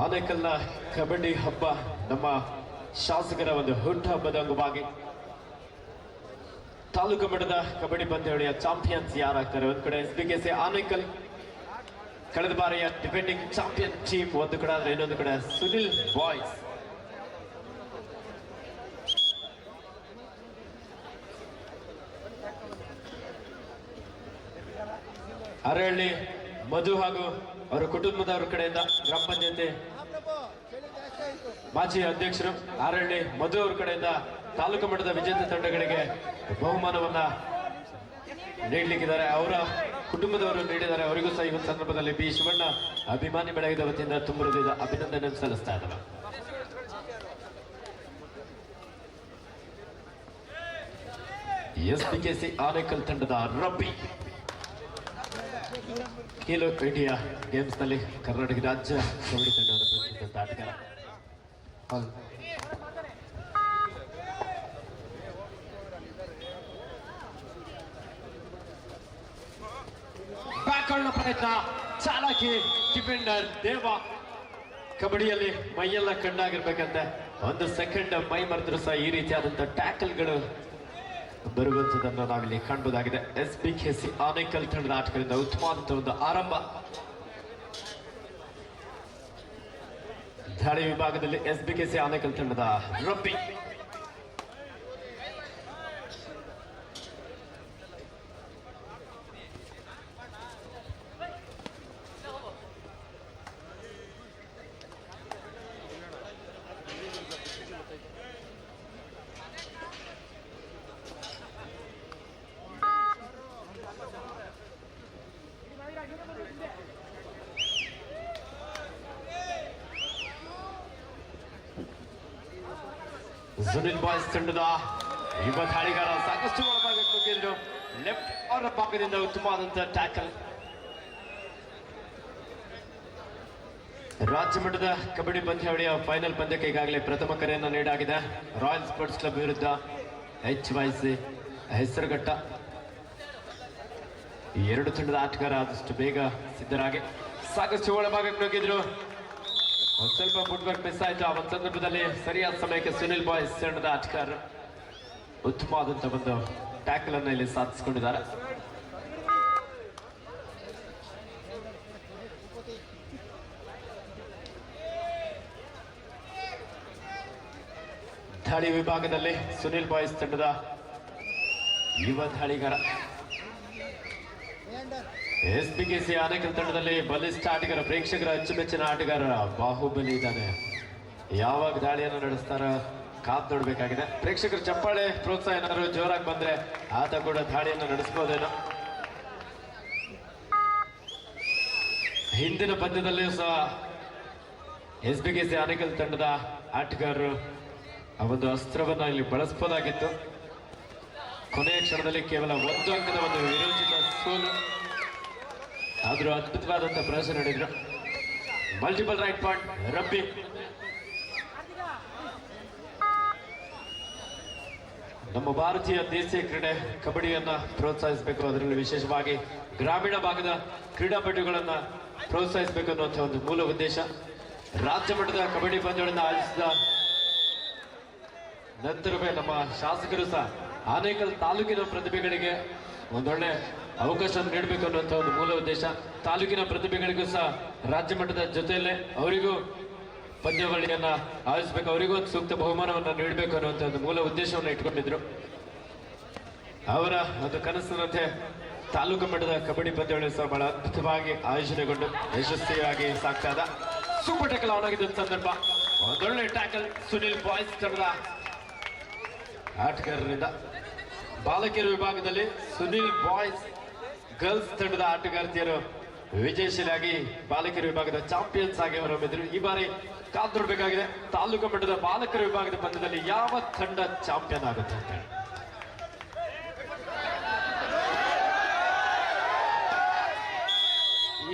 ಆನೇಕಲ್ನ ಕಬಡ್ಡಿ ಹಬ್ಬ ನಮ್ಮ ಶಾಸಕರ ಒಂದು ಹುಟ್ಟು ಹಬ್ಬದ ಅಂಗವಾಗಿ ತಾಲೂಕು ಮಟ್ಟದ ಕಬಡ್ಡಿ ಪಂದ್ಯಾವಳಿಯ ಚಾಂಪಿಯನ್ಸ್ ಯಾರಾಗ್ತಾರೆ? ಒಂದು ಕಡೆ SBKC ಆನೇಕಲ್ ಕಳೆದ ಬಾರಿಯ ಡಿಫೆಂಡಿಂಗ್ ಚಾಂಪಿಯನ್ ಟೀಮ್ ಒಂದು ಕಡೆ ಆದ್ರೆ, ಇನ್ನೊಂದು ಕಡೆ ಸುನಿಲ್ ಬಾಯ್ಸ್. ಅರಹಳ್ಳಿ ಮಧು ಹಾಗೂ ಅವರ ಕುಟುಂಬದವರ ಕಡೆಯಿಂದ ಗ್ರಾಮ ಪಂಚಾಯತಿ ಮಾಜಿ ಅಧ್ಯಕ್ಷರು ಅರಹಳ್ಳಿ ಮಧು ಅವರ ಕಡೆಯಿಂದ ತಾಲೂಕು ಮಟ್ಟದ ವಿಜೇತ ತಂಡಗಳಿಗೆ ಬಹುಮಾನವನ್ನ ನೀಡಲಿಕ್ಕಿದ್ದಾರೆ. ಅವರ ಕುಟುಂಬದವರು ನೀಡಿದ್ದಾರೆ. ಅವರಿಗೂ ಸಹ ಈ ಒಂದು ಸಂದರ್ಭದಲ್ಲಿ ಬಿ ಶಿವಣ್ಣ ಅಭಿಮಾನಿ ಬೆಳಗಿದ ವತಿಯಿಂದ ತುಂಬ ಹೃದಯದ ಅಭಿನಂದನೆ ಸಲ್ಲಿಸ್ತಾ ಇದ್ದಾರೆ. SBKC ಆನೇಕಲ್ ತಂಡದ ರಬ್ಬಿ ಖೇಲೋ ಇಂಡಿಯಾ ಗೇಮ್ಸ್ ನಲ್ಲಿ ಕರ್ನಾಟಕ ರಾಜ್ಯ ಕಬಡ್ಡಿ ತಂಡವನ್ನು ಪ್ರತಿನಿಧಿಸಿದಂತ ಆಟಗಾರ. ಬ್ಯಾಕ್ವರ್ಡ್ ಪ್ರಯತ್ನ, ಚಾಲಕಿ ಡಿಫೆಂಡರ್ ದೇವ. ಕಬಡ್ಡಿಯಲ್ಲಿ ಮೈಯೆಲ್ಲ ಕಣ್ಣಾಗಿರ್ಬೇಕಂತೆ, ಒಂದು ಸೆಕೆಂಡ್ ಮೈ ಮರೆದ್ರು ಸಹ ಈ ರೀತಿಯಾದಂತಹ ಟ್ಯಾಕಲ್ಗಳು ಬರುವಂತದನ್ನು ನಾವಿಲ್ಲಿ ಕಾಣಬಹುದಾಗಿದೆ. SBKC ಆನೇಕಲ್ ತಂಡದ ಆಟಗಳಿಂದ ಉತ್ತಮವಾದಂತಹ ಒಂದು ಆರಂಭ. ದಾಳಿ ವಿಭಾಗದಲ್ಲಿ SBKC ಆನೇಕಲ್ ತಂಡದ ರಬ್ಬಿ. ಸುನಿಲ್ ಬಾಯ್ಸ್ ತಂಡದ ಯುವ ದಾಳಿಗಾರ ಸಾಕಷ್ಟು ಒಳಭಾಗಕ್ಕೆ ನುಗ್ಗಿದ್ರು. ಲೆಫ್ಟ್ ಅವರ ಭಾಗದಿಂದ ಉತ್ತಮವಾದಂತಹ ಟ್ಯಾಕಲ್. ರಾಜ್ಯ ಮಟ್ಟದ ಕಬಡ್ಡಿ ಪಂದ್ಯಾವಳಿಯ ಫೈನಲ್ ಪಂದ್ಯಕ್ಕೆ ಈಗಾಗಲೇ ಪ್ರಥಮ ಕರೆಯನ್ನು ನೀಡಲಾಗಿದೆ. ರಾಯಲ್ ಸ್ಪೋರ್ಟ್ಸ್ ಕ್ಲಬ್ ವಿರುದ್ಧ HYC ಹೆಸರುಘಟ್ಟ. ಎರಡು ತಂಡದ ಆಟಗಾರ ಆದಷ್ಟು ಬೇಗ ಸಿದ್ಧರಾಗಿ ಸಾಕಷ್ಟು ಒಳಭಾಗಕ್ಕೆ ನುಗ್ಗಿದ್ರು. ಒಂದು ಸ್ವಲ್ಪ ಫುಟ್ಬಾಲ್ ಮಿಸ್ ಆಯ್ತು. ಆ ಒಂದು ಸಂದರ್ಭದಲ್ಲಿ ಸರಿಯಾದ ಸಮಯಕ್ಕೆ ಸುನಿಲ್ ಬಾಯ್ಸ್ ತಂಡದ ಆಟಗಾರರು ಉತ್ತಮವಾದಂತಹ ಒಂದು ಟ್ಯಾಕಲ್ ಅನ್ನು ಇಲ್ಲಿ ಸಾಧಿಸಿಕೊಂಡಿದ್ದಾರೆ. ದಾಳಿ ವಿಭಾಗದಲ್ಲಿ ಸುನಿಲ್ ಬಾಯ್ಸ್ ತಂಡದ ಯುವ ದಾಳಿಗಾರ. SBKC ಆನೇಕಲ್ ತಂಡದಲ್ಲಿ ಬಲಿಷ್ಠ ಆಟಗಾರ, ಪ್ರೇಕ್ಷಕರ ಅಚ್ಚುಮೆಚ್ಚಿನ ಆಟಗಾರ ಬಾಹುಬಲಿ ಇದ್ದಾನೆ. ಯಾವಾಗ ದಾಳಿಯನ್ನು ನಡೆಸ್ತಾರ ಕಾದ್ ನೋಡ್ಬೇಕಾಗಿದೆ. ಪ್ರೇಕ್ಷಕರ ಚಪ್ಪಾಳೆ ಪ್ರೋತ್ಸಾಹ ಏನಾದ್ರು ಜೋರಾಗಿ ಬಂದ್ರೆ ಆತ ಕೂಡ ದಾಳಿಯನ್ನು ನಡೆಸಬಹುದೇನೋ. ಹಿಂದಿನ ಪಂದ್ಯದಲ್ಲಿಯೂ ಸಹ SBKC ಆನೇಕಲ್ ತಂಡದ ಆಟಗಾರರು ಆ ಒಂದು ಅಸ್ತ್ರವನ್ನ ಇಲ್ಲಿ ಬಳಸಬಹುದಾಗಿತ್ತು. ಕೊನೆಯ ಕ್ಷಣದಲ್ಲಿ ಕೇವಲ ಒಂದು ಅಂಕದ ಒಂದು ವಿರೋಚಿತ ಸೋಲು. ಆದರೂ ಅದ್ಭುತವಾದಂತಹ ಪ್ರದರ್ಶನ ನೀಡಿದ್ರು. ಮಲ್ಟಿಪಲ್ ರೈಟ್ ಪಾಯಿಂಟ್ ರಬ್ಬಿ. ನಮ್ಮ ಭಾರತೀಯ ದೇಶೀಯ ಕ್ರೀಡೆ ಕಬಡ್ಡಿಯನ್ನ ಪ್ರೋತ್ಸಾಹಿಸಬೇಕು, ಅದರಲ್ಲಿ ವಿಶೇಷವಾಗಿ ಗ್ರಾಮೀಣ ಭಾಗದ ಕ್ರೀಡಾಪಟುಗಳನ್ನ ಪ್ರೋತ್ಸಾಹಿಸಬೇಕು ಅನ್ನುವಂಥ ಒಂದು ಮೂಲ ಉದ್ದೇಶ. ರಾಜ್ಯ ಮಟ್ಟದ ಕಬಡ್ಡಿ ಪಂದ್ಯಗಳನ್ನು ಆಯೋಜಿಸಿದ ನಂತರವೇ ನಮ್ಮ ಶಾಸಕರು ಸಹ ಆನೇಕಲ್ ತಾಲೂಕಿನ ಪ್ರತಿಭೆಗಳಿಗೆ ಒಂದೊಳ್ಳೆ ಅವಕಾಶ ನೀಡಬೇಕು ಅನ್ನುವಂಥ ಒಂದು ಮೂಲ ಉದ್ದೇಶ. ತಾಲೂಕಿನ ಪ್ರತಿಭೆಗಳಿಗೂ ಸಹ ರಾಜ್ಯ ಮಟ್ಟದ ಜೊತೆಯಲ್ಲೇ ಅವರಿಗೂ ಪಂದ್ಯಾವಳಿಯನ್ನ ಆಯೋಜಿಸಬೇಕು, ಅವರಿಗೂ ಒಂದು ಸೂಕ್ತ ಬಹುಮಾನವನ್ನು ನೀಡಬೇಕು ಅನ್ನುವಂಥ ಒಂದು ಮೂಲ ಉದ್ದೇಶವನ್ನು ಇಟ್ಕೊಂಡಿದ್ರು. ಅವರ ಒಂದು ಕನಸಿನಂತೆ ತಾಲೂಕು ಮಟ್ಟದ ಕಬಡ್ಡಿ ಪಂದ್ಯಾವಳಿ ಸಹ ಬಹಳ ಅದ್ಭುತವಾಗಿ ಆಯೋಜನೆಗೊಂಡು ಯಶಸ್ವಿಯಾಗಿ ಸಾಗ್ತಾ ಇದ್ದ. ಸೂಪರ್ ಟ್ಯಾಕಲ್ ಆನ್ ಆಗಿದ್ದ ಸಂದರ್ಭ, ಒಂದೊಳ್ಳೆ ಟ್ಯಾಕಲ್ ಸುನಿಲ್ ಬಾಯ್ಸ್ ತಂಡದ ಆಟಗಾರರಿಂದ. ಬಾಲಕಿಯರ ವಿಭಾಗದಲ್ಲಿ ಸುನಿಲ್ ಬಾಯ್ಸ್ ಗರ್ಲ್ಸ್ ತಂಡದ ಆಟಗಾರ್ತಿಯರು ವಿಜಯಶೀಲಾಗಿ ಬಾಲಕಿಯರ ವಿಭಾಗದ ಚಾಂಪಿಯನ್ಸ್ ಆಗಿ ಹೊರಹೊಮ್ಮಿದ್ರು. ಈ ಬಾರಿ ಕಾದು ನೋಡಬೇಕಾಗಿದೆ ತಾಲೂಕು ಮಟ್ಟದ ಬಾಲಕರ ವಿಭಾಗದ ಪಂದ್ಯದಲ್ಲಿ ಯಾವ ತಂಡ ಚಾಂಪಿಯನ್ ಆಗುತ್ತೆ ಅಂತ ಹೇಳಿ.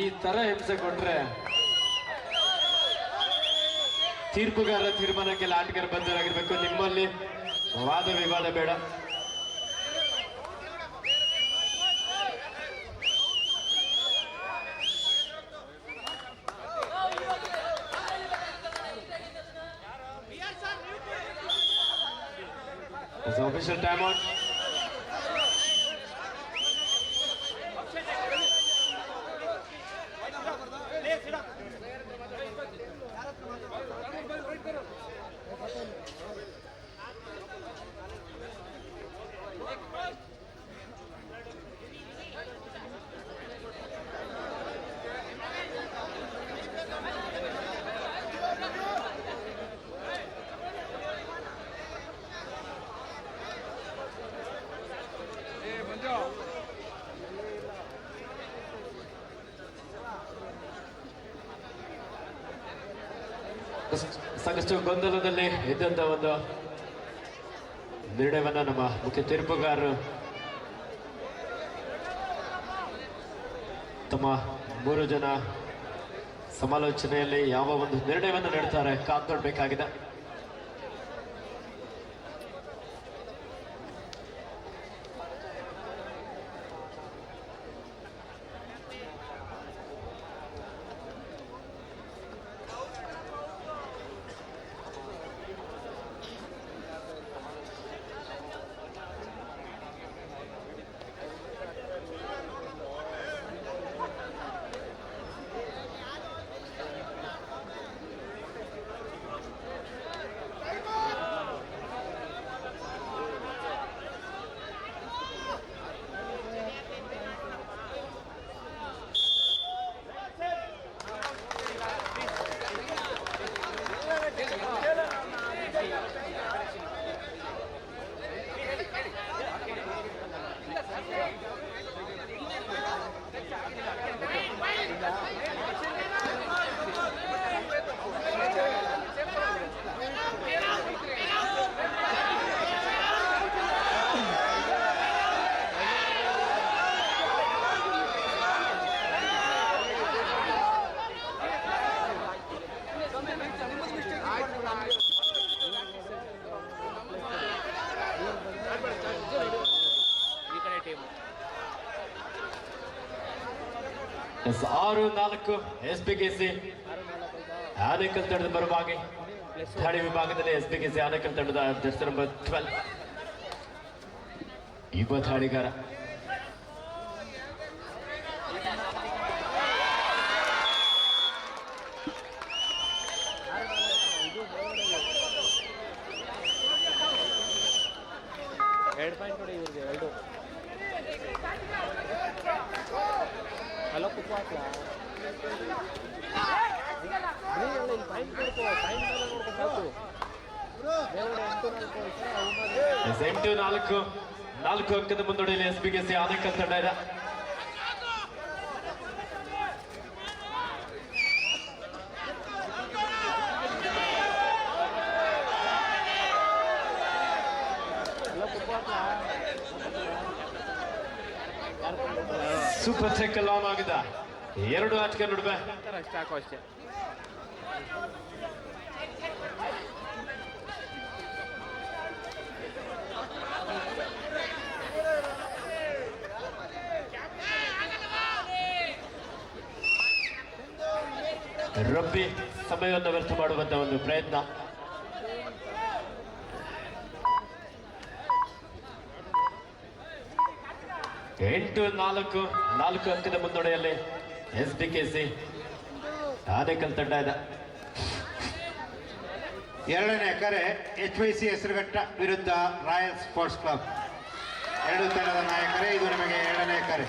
ಈ ತರ ಹಿಂಸೆ ಕೊಟ್ರೆ ತೀರ್ಪುಗಾರರ ತೀರ್ಮಾನಕ್ಕೆಲ್ಲ ಆಟಗಾರ ಬದ್ಧರಾಗಿರ್ಬೇಕು. ನಿಮ್ಮಲ್ಲಿ ವಾದ ವಿವಾದ ಬೇಡ. Official timeout. ಸಾಕಷ್ಟು ಗೊಂದಲದಲ್ಲಿ ಇದ್ದಂತ ಒಂದು ನಿರ್ಣಯವನ್ನ ನಮ್ಮ ಮುಖ್ಯ ತೀರ್ಪುಗಾರರು ತಮ್ಮ 3 ಜನ ಸಮಾಲೋಚನೆಯಲ್ಲಿ ಯಾವ ಒಂದು ನಿರ್ಣಯವನ್ನು ನೀಡ್ತಾರೆ ಕಾದು ನೋಡಬೇಕಾಗಿದೆ. ಎಸ್ 6-4 ಎಸ್ಬಿಕೆಸಿ ಆನೇಕಲ್ ತಂಡದ ಪರವಾಗಿ ಥಾಳಿ ವಿಭಾಗದಲ್ಲಿ ಎಸ್ಬಿಕೆಸಿ ಆನೇಕಲ್ ತಂಡದ ಜರ್ಸಿ ನಂಬರ್ 12 ಯುವ ಥಾಳಿಗಾರ ನಾಲ್ಕು ಅಂಕದ ಮುನ್ನಡೆಯಲ್ಲಿ ಎಸ್ಬಿಕೆಸಿ ಆನೇಕಲ್ ತಂಡ ಇದೆ. ಸೂಪರ್ ಟೆಕ್ಕಲ್ ಆನ್ ಆಗಿದೆ. 2 ಆಟಗಾರ ನಡುವೆ ಅಷ್ಟೇ. ರಬ್ಬಿ ಸಮಯವನ್ನು ವ್ಯರ್ಥ ಮಾಡುವಂತ ಒಂದು ಪ್ರಯತ್ನ. ನಾಲ್ಕು ಅಂಕದ ಮುನ್ನಡೆಯಲ್ಲಿ ಎಸ್ಬಿಕೆಸಿ ಆನೇಕಲ್ ತಂಡ ಇದೆ. 2ನೇ ಕರೆ HYC ಹೆಸರುಘಟ್ಟ ವಿರುದ್ಧ ರಾಯಲ್ ಸ್ಪೋರ್ಟ್ಸ್ ಕ್ಲಬ್. 2 ತಂಡದ ನಾಯಕರೇ. ಇದು ನಮಗೆ 2ನೇ ಕರೆ.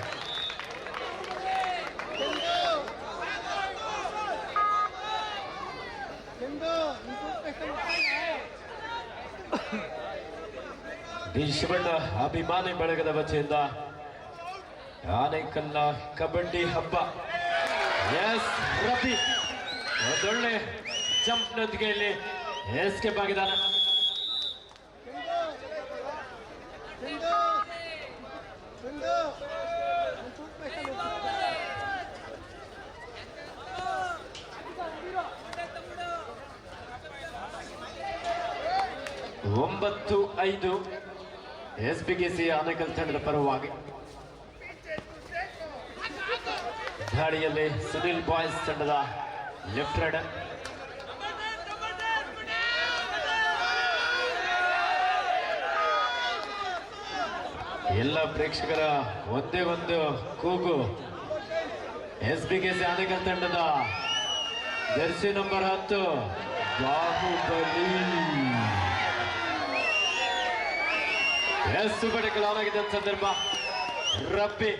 ಶಿವಣ್ಣ ಅಭಿಮಾನಿ ಬಳಗದ ವತಿಯಿಂದ ಆನೇಕಲ್ನ ಕಬಡ್ಡಿ ಹಬ್ಬ. ಎಸ್ ರಫಿ ಒಂದೊಳ್ಳೆ ಜಂಪ್ ನೊಂದಿಗೆ ಇಲ್ಲಿ ಎಸ್ಕೇಪ್ ಆಗಿದ್ದಾನೆ. ಒಂಬತ್ತು 5 ಎಸ್ಬಿಕೆಸಿ ಆನೇಕಲ್ ತಂಡದ ಪರವಾಗಿ. ದಾಳಿಯಲ್ಲಿ ಸುನಿಲ್ ಬಾಯ್ಸ್ ತಂಡದ ಲೆಫ್ಟ್ ರೈಡರ್. ಎಲ್ಲ ಪ್ರೇಕ್ಷಕರ ಒಂದೇ ಒಂದು ಕೂಗು. SBKC ಆನೇಕಲ್ ತಂಡದ ಜರ್ಸಿ ನಂಬರ್ 10 ಬಾಹುಬಲಿ. ಸುಬಡಿಗಳು ಆನ್ ಆಗಿದ್ದ ಸಂದರ್ಭ ರಬ್ಬಿ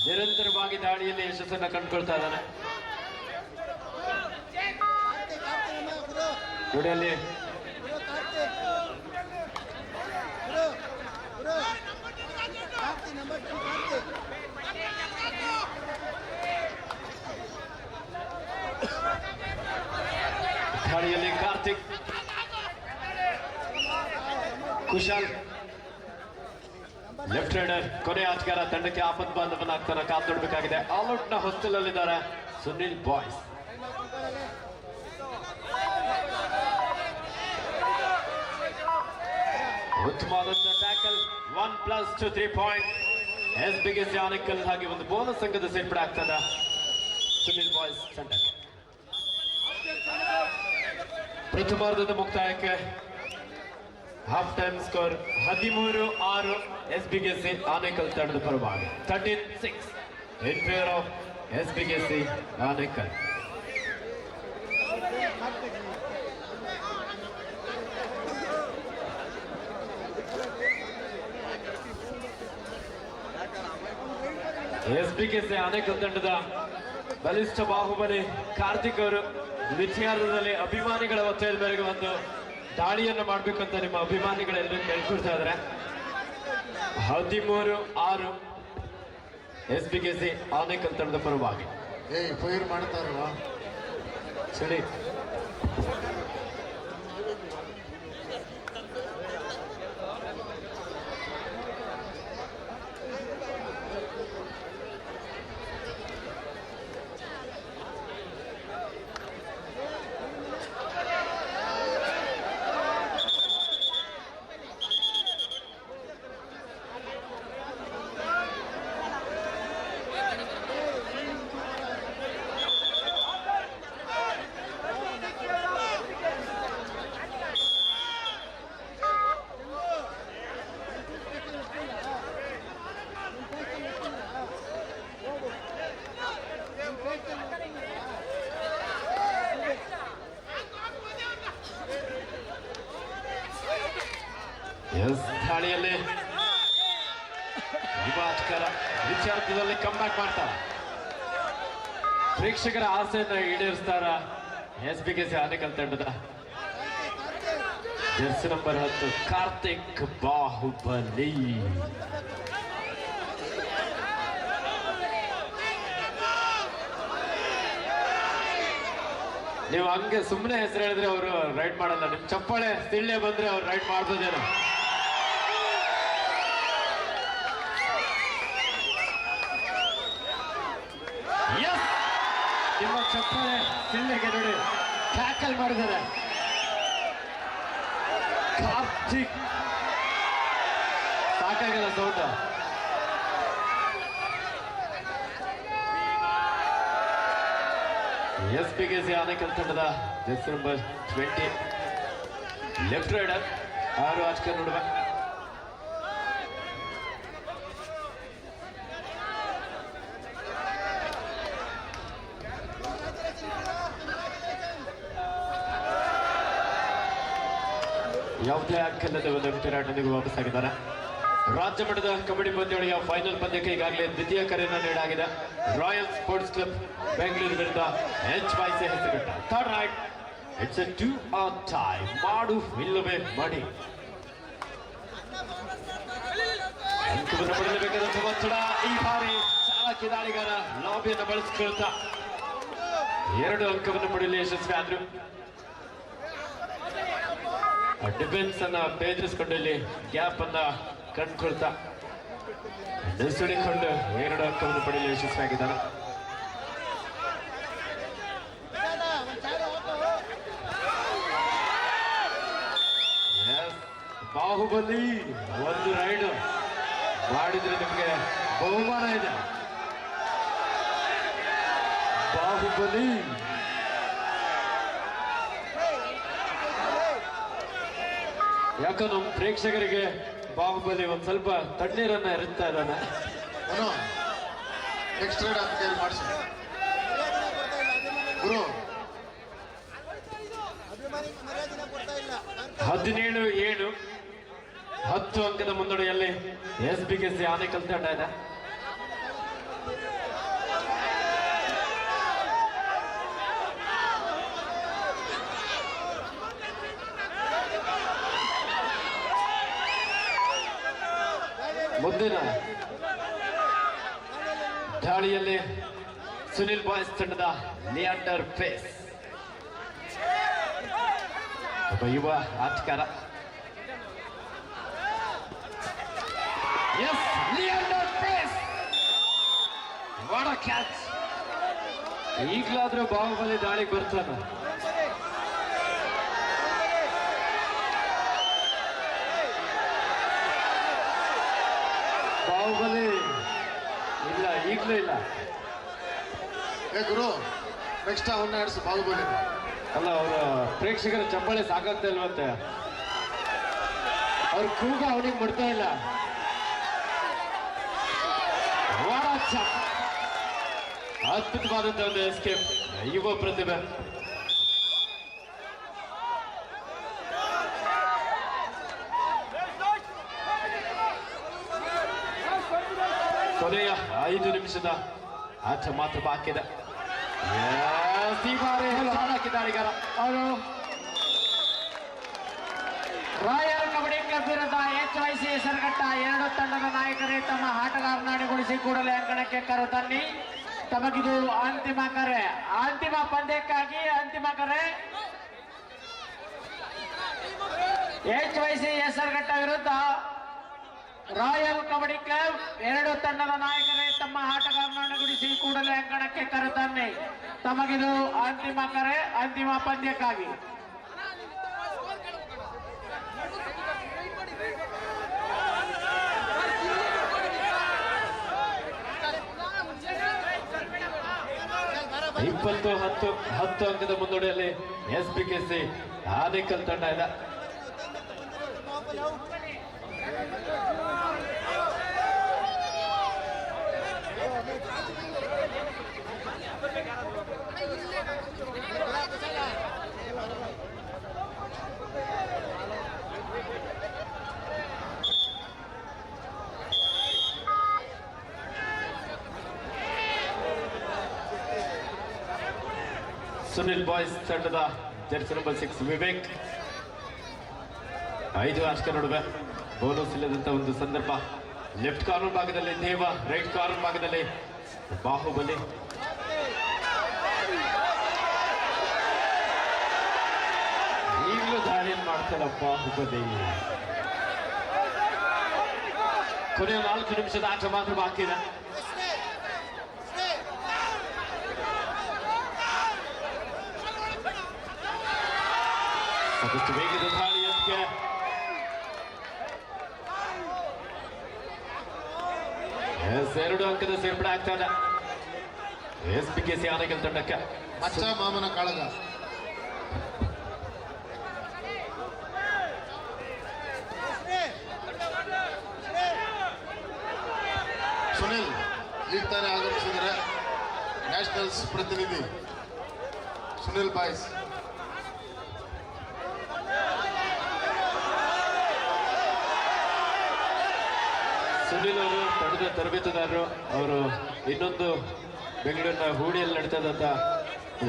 ನಿರಂತರವಾಗಿ ದಾಳಿಯಲ್ಲಿ ಯಶಸ್ಸನ್ನ ಕಂಡುಕೊಳ್ತಾ ಇದ್ದಾನೆ. ನೋಡಿ ಅಲ್ಲಿ ದಾಳಿಯಲ್ಲಿ ಕಾರ್ತಿಕ್, ಕುಶಾಲ್ ಲೆಫ್ಟ್ ರೈಡರ್ ಕೊನೆ ಆಟಗಾರ ತಂಡಕ್ಕೆ ಆಪತ್ ಬಾಂಧವನಾಗ್ತಾನೆ. ಕಾದು ನೋಡಬೇಕಾಗಿದೆ. ಆಲ್ಔಟ್ ನ ಹೊಸ್ತಲಲ್ಲಿದ್ದಾರೆ ಸುನಿಲ್ ಬಾಯ್ಸ್. ಉತ್ತಮವಾದಂತಹ ಟ್ಯಾಕಲ್. 1+2 3 ಪಾಯಿಂಟ್. SBKC ಆನೇಕಲ್ ಹಾಗೆ ಒಂದು ಬೋನಸ್ ಅಂಕದ ಸೇರ್ಪಡೆ ಆಗ್ತದ ಸುನಿಲ್ ಬಾಯ್ಸ್ ತಂಡಕ್ಕೆ. ಪ್ರಥಮಾರ್ಧದ ಮುಕ್ತಾಯಕ್ಕೆ half time score 13-6 SBKC Anekal ತಂಡದ ಪರವಾಗಿ. 13-6 ಇನ್ favour of SBKC Anekal. SBKC Anekal ತಂಡದ ಬಲಿಷ್ಠ ಬಾಹುಬಲಿ ಕಾರ್ತಿಕ್ ಅವರು ದ್ವಿತೀಯಾರ್ಧದಲ್ಲಿ ಅಭಿಮಾನಿಗಳ ಒತ್ತಾಯದ ಮೇರೆಗೆ ಒಂದು ದಾಳಿಯನ್ನು ಮಾಡ್ಬೇಕಂತ ನಿಮ್ಮ ಅಭಿಮಾನಿಗಳೆಲ್ಲರೂ ಕೇಳ್ಕೊಳ್ತಾ ಇದ್ದಾರೆ. 13-6 SBKC ಆನೇಕಲ್ ತಂಡದ ಪರವಾಗಿ. ಫೈರ್ ಮಾಡ್ತಾರಲ್ಲ ಸರಿ. ದಾಳಿಯಲ್ಲಿ ಯುವಾತ್ಕರ ವಿಚಾರದಲ್ಲಿ ಕಮ್ಬ್ಯಾಕ್ ಮಾಡ್ತಾರ. ಪ್ರೇಕ್ಷಕರ ಆಸೆಯನ್ನ ಈಡೇರಿಸ್ತಾರ SBKC ಆನೇಕಲ್ ತಂಡದ ಜರ್ಸಿ ನಂಬರ್ 10 ಕಾರ್ತಿಕ್ ಬಾಹುಬಲಿ. ನೀವು ಹಂಗೆ ಸುಮ್ಮನೆ ಹೆಸರು ಹೇಳಿದ್ರೆ ಅವರು ರೈಡ್ ಮಾಡಲ್ಲ. ನಿಮ್ ಚಪ್ಪಾಳೆ ಸಿಳ್ಳೆ ಬಂದ್ರೆ ಅವ್ರು ರೈಡ್ ಮಾಡ್ಬೋದೇನೋ. ನಿಮ್ಮ ಚಪ್ಪಾಳೆ ಸಿಳ್ಳೆಗೆ ನೋಡಿ ಟ್ಯಾಕಲ್ ಮಾಡಿದ್ದಾರೆ ಕಾರ್ತಿಕ್. ಸಾಕಾಗಲ್ಲ ಸೌಟ. SBKC ಆನೇಕಲ್ ತಂಡದ ಜರ್ಸಿ ನಂಬರ್ 20 ಲೆಫ್ಟ್ ರೈಡರ್ ಆರು ಆಚೆ ನೋಡುವ. ಯಾವುದೇ ಅಕ್ಕಲ್ಲದ ಒಂದು ವಿರಾಟನಿಗೂ ವಾಪಸ್ಸಾಗಿದ್ದಾರೆ. ರಾಜ್ಯ ಮಟ್ಟದ ಕಬಡ್ಡಿ ಪಂದ್ಯಾವಳಿಯ ಫೈನಲ್ ಪಂದ್ಯಕ್ಕೆ ಈಗಾಗಲೇ ದ್ವಿತೀಯ ಕರೆಯನ್ನು ನೀಡಲಾಗಿದೆ. ರಾಯಲ್ ಸ್ಪೋರ್ಟ್ಸ್ ಕ್ಲಬ್ ಬೆಂಗಳೂರು ವಿರುದ್ಧ HYC Hesaraghatta. Third right. It's A 2 on time. ಮಾಡು ಇಲ್ಲವೇ ಮಾಡಿ. ಅಂಕವನ್ನು ಪಡೆಯಬೇಕಾದಂತಹ ಒತ್ತಡ. ಈ ಬಾರಿ ಚಾಲಕಿ ದಾಳಿಗಾರ ಲಾಬಿಯನ್ನು ಬಳಸಿಕೊಳ್ತಾ 2 ಅಂಕವನ್ನು ಪಡೆಯಲು ಯಶಸ್ವಿ ಆದ್ರು. ಡಿಫೆನ್ಸ್ ಅನ್ನ ಬೇಧಿಸಿಕೊಂಡು ಇಲ್ಲಿ ಗ್ಯಾಪ್ ಅನ್ನ ಕಂಡುಕೊಳ್ತಾ ನುಸುಳಿಕೊಂಡು 2 ಅಂಕವನ್ನು ಪಡೆಯಲು ಯಶಸ್ವಿಯಾಗಿದ್ದಾನೆ. ಬಾಹುಬಲಿ ಒಂದು ರೈಡ್ ಮಾಡಿದ್ರೆ ನಿಮಗೆ ಬಹುಮಾನ ಇದೆ. ಬಾಹುಬಲಿ ಯಾಕೋ ನಮ್ಮ ಪ್ರೇಕ್ಷಕರಿಗೆ ಬಾಹುಬಲಿ ಒಂದ್ ಸ್ವಲ್ಪ ತಣ್ಣೀರನ್ನ ಇರುತ್ತಾ ಇದ್ದಾನೆ. ನೆಕ್ಸ್ಟ್ ರೈಡ್ ಅಂತ ಕೇಳಿ ಮಾಡಿಸಿ ಗುರು. 17-7 10 ಅಂಕದ ಮುನ್ನಡೆಯಲ್ಲಿ SBKC ಆನೇಕಲ್ ತಂಡ ಇದೆ. ಮುಂದಿನ ದಾಳಿಯಲ್ಲಿ ಸುನಿಲ್ ಬಾಯ್ಸ್ ತಂಡದ ಲಿಯಾಂಡರ್ ಪೇಸ್, ಒಬ್ಬ ಯುವ ಆಟಗಾರ. Leander Paes, what a catch! ಈಗಲಾದ್ರೂ ಬಾಹುಬಲಿ ದಾಳಿಗೆ ಬರ್ತಾನ. ಬಾಹುಬಲಿ ಇಲ್ಲ, ಈಗಲೂ ಇಲ್ಲ. ಏ ಗುರು, ನೆಕ್ಸ್ಟ್ ಅವನ್ನ ಆಡಿಸು ಬಾಹುಬಲಿ. ಅಲ್ಲ, ಅವರ ಪ್ರೇಕ್ಷಕರ ಚಪ್ಪಾಳೆ ಸಾಕಾಗ್ತಾ ಇಲ್ವಂತೆ. ಅವ್ರ ಕೂಗ ಅವನಿಗೆ ಮಾಡ್ತಾ ಇಲ್ಲ. ಅದ್ಭುತವಾದಂತಹ ಒಂದು ಎಸ್ಕೇಪ್, ಯುವ ಪ್ರತಿಭೆ. ಕೊನೆಯ 5 ನಿಮಿಷದ ಆಟ ಮಾತ್ರ ಬಾಕಿ ಇದೆ. ದಾಳಿಗಾರ ಅವರು ರಾಯಲ್ ಕಬಡ್ಡಿ ಕ್ಲಬ್ ವಿರುದ್ಧ HYC ಹೆಸರುಘಟ್ಟ 2 ತಂಡದ ನಾಯಕರೇ ತಮ್ಮ ಆಟಗಾರನ ಅಣಿಗೊಳಿಸಿ ಕೂಡಲೇ ಅಂಕಣಕ್ಕೆ ಕರೆತನ್ನಿ. ತಮಗಿದು ಅಂತಿಮ ಕರೆ, ಅಂತಿಮ ಪಂದ್ಯಕ್ಕಾಗಿ ಅಂತಿಮ ಕರೆ. HYC ಹೆಸರುಘಟ್ಟ ವಿರುದ್ಧ ರಾಯಲ್ ಕಬಡ್ಡಿ ಕ್ಲಬ್ 2 ತಂಡದ ನಾಯಕರೇ ತಮ್ಮ ಆಟಗಾರನ ಅಣಿಗೊಳಿಸಿ ಕೂಡಲೇ ಅಂಕಣಕ್ಕೆ ಕರೆತನ್ನಿ. ತಮಗಿದು ಅಂತಿಮ ಕರೆ, ಅಂತಿಮ ಪಂದ್ಯಕ್ಕಾಗಿ. ಇಪ್ಪತ್ತು 10 ಅಂಕದ ಮುನ್ನಡೆಯಲ್ಲಿ SBKC ಆನೇಕಲ್ ತಂಡ ಇದೆ. ಸುನಿಲ್ ಬಾಯ್ಸ್ ತಂಡದ ಜರ್ಸಿ ನಂಬರ್ 6 ವಿವೇಕ್. 5 ಆಟಗಾರ ನಡುವೆ ಬೋನಸ್ ಇಲ್ಲದಂತ ಒಂದು ಸಂದರ್ಭ. ಲೆಫ್ಟ್ ಕಾರ್ನರ್ ಭಾಗದಲ್ಲಿ ದೇವ, ರೈಟ್ ಕಾರ್ನರ್ ಭಾಗದಲ್ಲಿ ಬಾಹುಬಲಿ. ಈಗಲೂ ದಾಳಿಯನ್ನು ಮಾಡ್ತಾರ ಬಾಹುಬಲಿ. ಕೊನೆಯ 4 ನಿಮಿಷದ ಆಟ ಮಾತ್ರ ಬಾಕಿ ಇದೆ. ಸಾಕಷ್ಟು ವೇಗದ ದಾಳಿ ಅದಕ್ಕೆ. ಎರಡು ಅಂಕದ ಸೇರ್ಪಡೆ ಆಗ್ತಾ ಇದೆ SBKC ಆನೇಕಲ್ ತಂಡಕ್ಕೆ. ಮಚ್ಚ ಮಾಮನ ಕಾಳಗ. ಸುನಿಲ್ ಈಗ ತಾನೇ ಆಗಮಿಸಿದರೆ ನ್ಯಾಷನಲ್ಸ್ ಪ್ರತಿನಿಧಿ ಸುನಿಲ್ ಬಾಯ್ಸ್. ಸುನಿಲ್ ಅವರು ತಂಡದ ತರಬೇತುದಾರರು. ಅವರು ಇನ್ನೊಂದು ಬೆಂಗಳೂರಿನ ಹೂಡಿಯಲ್ಲಿ ನಡೀತಾ ಇದ್ದಂಥ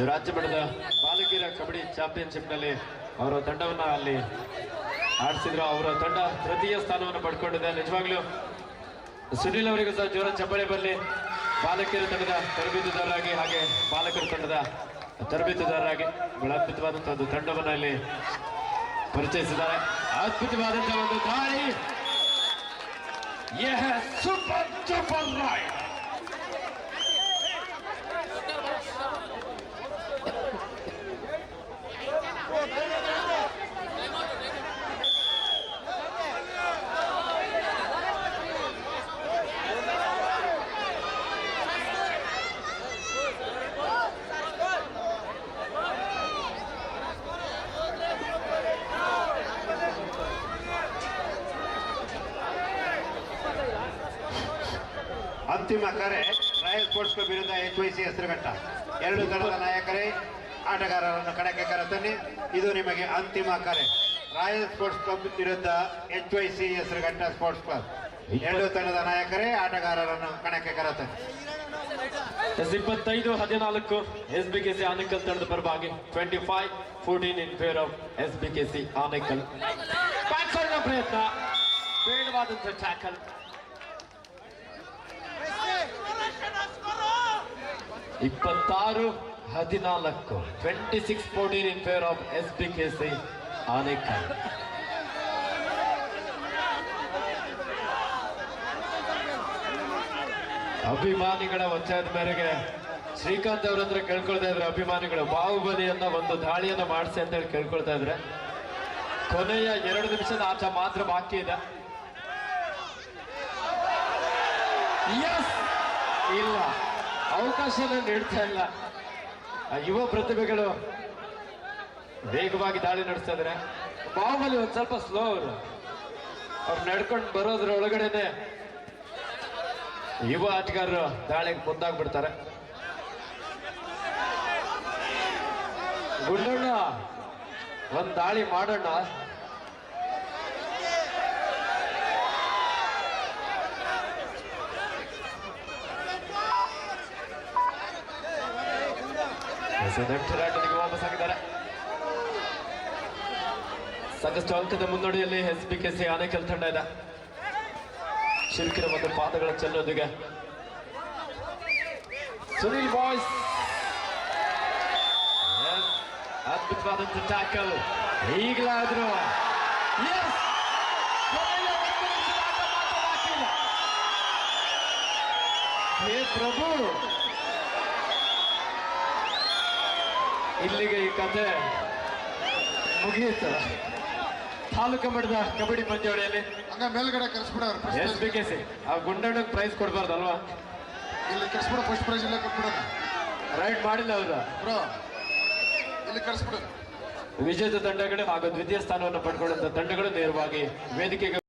ರಾಜ್ಯ ಮಟ್ಟದ ಬಾಲಕಿಯರ ಕಬಡ್ಡಿ ಚಾಂಪಿಯನ್ಶಿಪ್ನಲ್ಲಿ ಅವರ ತಂಡವನ್ನು ಅಲ್ಲಿ ಆಡಿಸಿದ್ರು. ಅವರ ತಂಡ ತೃತೀಯ ಸ್ಥಾನವನ್ನು ಪಡ್ಕೊಂಡಿದೆ. ನಿಜವಾಗ್ಲೂ ಸುನಿಲ್ ಅವರಿಗೂ ಸಹ ಜೋರ ಚಪ್ಪಾಳೆ ಬರಲಿ. ಬಾಲಕಿಯರ ತಂಡದ ತರಬೇತುದಾರರಾಗಿ ಹಾಗೆ ಬಾಲಕರ ತಂಡದ ತರಬೇತುದಾರರಾಗಿ ಬಹಳ ಅದ್ಭುತವಾದಂತಹ ಒಂದು ತಂಡವನ್ನು ಇಲ್ಲಿ ಪರಿಚಯಿಸಿದ್ದಾರೆ. ಅದ್ಭುತವಾದಂತಹ ಒಂದು ದಾಳಿ. Super super ride. ಅಂತಿಮ ಕರೆ ರಾಯಲ್ ಸ್ಪೋರ್ಟ್ಸ್ ಕ್ಲಬ್ ವಿರುದ್ಧ HYC ಹೆಸರುಘಟ್ಟ. ಎರಡು ತಂಡದ ನಾಯಕರೇ ಆಟಗಾರರನ್ನು ಕಣಕ್ಕೆ ಕರೆತನ್ನಿ. ಇದು ನಿಮಗೆ ಅಂತಿಮ ಕರೆ. ರಾಯಲ್ ಸ್ಪೋರ್ಟ್ಸ್ ಕ್ಲಬ್ ವಿರುದ್ಧ HYC ಹೆಸರುಘಟ್ಟ ಸ್ಪೋರ್ಟ್ಸ್ ಕ್ಲಬ್. ಎರಡು ತಂಡದ ನಾಯಕರೇ ಆಟಗಾರರನ್ನು ಕಣಕ್ಕೆ ಕರೆತನ್ನಿ. 25-14 SBKC ಆನೇಕಲ್ ತಂಡದ ಪರವಾಗಿ 25-14 in favour of SBKC Anekal. ಬ್ಯಾಕ್ಸೈಡ್ನ ಪ್ರಯತ್ನ, ಬೇಡವಾದಂತಹ tackle. 26-14 26-14 in favour of SBKC Anekal. ಅಭಿಮಾನಿಗಳ ಒತ್ತಾಯದ ಮೇರೆಗೆ ಶ್ರೀಕಾಂತ್ ಅವ್ರ ಹತ್ರ ಕೇಳ್ಕೊಳ್ತಾ ಇದ್ರೆ ಅಭಿಮಾನಿಗಳು ಬಾಹುಬಲಿಯನ್ನ ಒಂದು ದಾಳಿಯನ್ನ ಮಾಡಿಸಿ ಅಂತ ಹೇಳಿ ಕೇಳ್ಕೊಳ್ತಾ ಇದ್ರೆ ಕೊನೆಯ 2 ನಿಮಿಷದ ಆಟ ಮಾತ್ರ ಬಾಕಿ ಇದೆ. ಇಲ್ಲ, ಅವಕಾಶನ ನೀಡ್ತಾ ಇಲ್ಲ. ಯುವ ಪ್ರತಿಭೆಗಳು ವೇಗವಾಗಿ ದಾಳಿ ನಡೆಸ್ತಾ ಇದ್ದಾರೆ. ಬಾಹುಬಲಿ ಒಂದ್ ಸ್ವಲ್ಪ ಸ್ಲೋ ಅವ್ರು ನಡ್ಕೊಂಡು ಬರೋದ್ರ ಒಳಗಡೆನೆ ಯುವ ಆಟಗಾರರು ದಾಳಿಗೆ ಮುಂದಾಗ್ಬಿಡ್ತಾರೆ. ಗುಂಡಣ್ಣ ಒಂದ್ ದಾಳಿ ಮಾಡೋಣ. ನೆಟ್ಟರಾಟನಿಗೆ ವಾಪಸ್ ಆಗಿದ್ದಾರೆ. ಸಾಕಷ್ಟು ಅಂಕದ ಮುನ್ನಡೆಯಲ್ಲಿ SBKC ಆನೇಕಲ್ ತಂಡ ಇದೆ. ಶಿಲ್ಕಿನ ಒಂದು ಪಾದಗಳ ಚೆಲ್ಲೋದಿಗೆ ಸುನಿಲ್ ಬಾಯ್ಸ್ ಅದ್ಭುತವಾದಂಥ ಟ್ಯಾಕಲ್. ಈಗಲಾದ್ರೂ ಹೇ ಪ್ರಭು, ಇಲ್ಲಿಗೆ ಈ ಕಥೆ ಮುಗಿಯುತ್ತೆ. ತಾಲೂಕು ಮಟ್ಟದ ಕಬಡ್ಡಿ ಪಂದ್ಯಾವಳಿಯಲ್ಲಿ ಹಂಗ ಮೇಲ್ಗಡೆ ಕರ್ಸ್ಬಿಡೋರು. SBKC ಆ ಗುಂಡಣ್ಣಗೆ ಪ್ರೈಸ್ ಕೊಡ್ಬಾರ್ದಲ್ವಾ? ಇಲ್ಲಿ ಕರ್ಸ್ಬಿಡೋ, ಫಸ್ಟ್ ಪ್ರೈಸ್ ಇಲ್ಲೇ ಕೊಟ್ಬಿಡೋಣ. ರೈಡ್ ಮಾಡಿಲ್ಲ ಹೌದಾ ಬ್ರೋ, ಇಲ್ಲಿ ಕರ್ಸ್ಬಿಡೋಣ. ವಿಜೇತ ತಂಡಗಳು ಹಾಗೂ ದ್ವಿತೀಯ ಸ್ಥಾನವನ್ನು ಪಡ್ಕೊಂಡಂತ ತಂಡಗಳು ನೇರವಾಗಿ ವೇದಿಕೆಗೆ